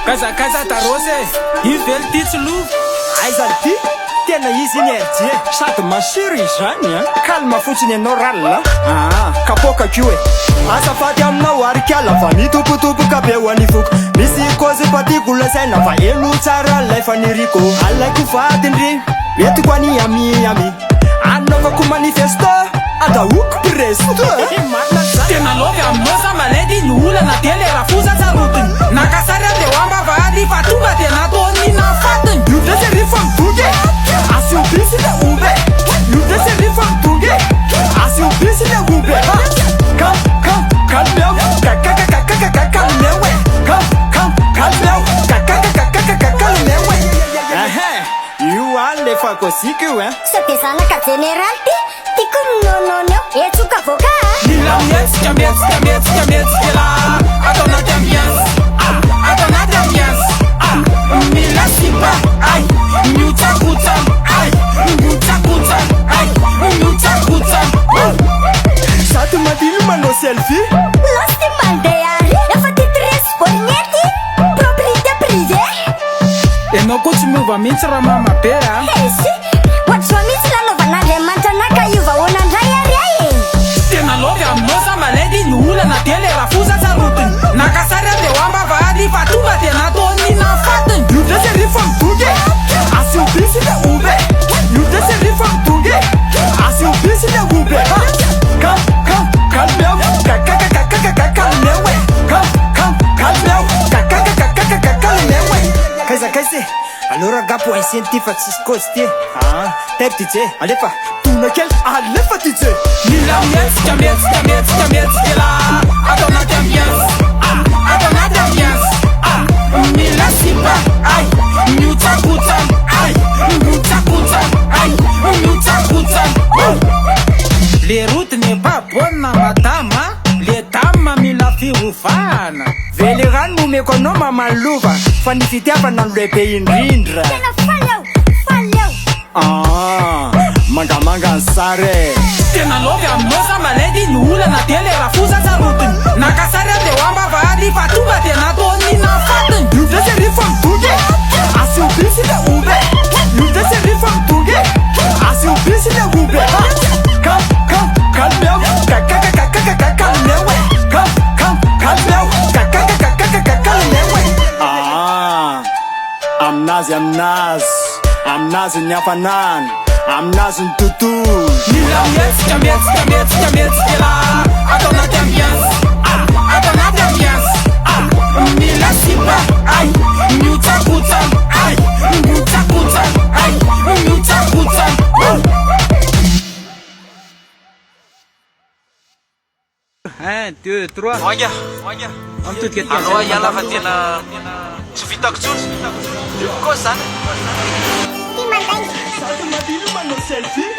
Kazakaza tarosy ively ty tsy lova aizany ty tena izy énergie sady masiro izy zany kalma fotsiny ianao ralina kapoka kio e azafady aminao arikala fa mitopotopoka be ho anifoko misy kozy patigolo saina fa elo tsara lay faniriko alaiko vadindry etiko ani ami anaovako manifesto adaoko presto tena lovy aminao sa malady ny olana de le rafoza tsarotiny nakasary ande oamba vady fa tonga de natony nafatiny io de se rifa mitonge asiobisy le ombe io de se rifa mitonge asiobisy le ombe kalmeo kalmeo e kalmeo kalmeo e io a le fakosika io e Sate zanaka general ty kominononeo etsoka voka mila mietsika la atao anaty ambiance atao anaty ambiance mila sipa ay miotsakotsana ay miotsakotsana ay miotsakotsana zato madilo manao selfie lasty mandehary efa ty transportnety propriété privé ianao koa tsy miova mihitsy raha mamabe esy ohatrao mihitsy nanaovan'andriamanitra anaka io vahoanandray ary ay tena lovy aminao sa malady ny olana de le rafoza tsarotiny nakasary ande oamba vady fa tonga de natony nafatiny io de se rifa mitonge asiobisy le ombe io de se rifa mitonge asiobisy le ombe kalmeo kalmeo e kalmeo kalmeo e kaizakaizy allora gapo aiseny ty fa tsisy kozy ty tep ty je alefa tona kely alefa ty je mila mietsika la atao anaty ambiance atao anaty ambiance mila sipa ay miotsakotsana ay miotsakotsana ay miotsakotsana le route n'est pas bonne madama le dame mila fiovana vely rano momeko anao mamalova fa ny fitiavana no lehibe indrindra tena faleo mangamanga ny sary tena lovy aminao sa malady ny olana de le rafoza tsarotiny nakasary ande oamba vady fa tonga de natony nafatiny io de se rifa mitonge asiobisy le ombe io de se rifa mitonge asiobisy le ombe kalmeo kalmeo e kalmeo kalmeo e aminazy ny hafanana aminazy ny tontolo mila mietsika la atao anaty ambiance atao anaty ambiance mila sipa ay miotsakotsana ay miotsakotsana ay miotsakotsana un deux trois Moiga amitodika aloha iala fa tena tsy vitako tsotra koa zany ty manday sady madilo manao selfie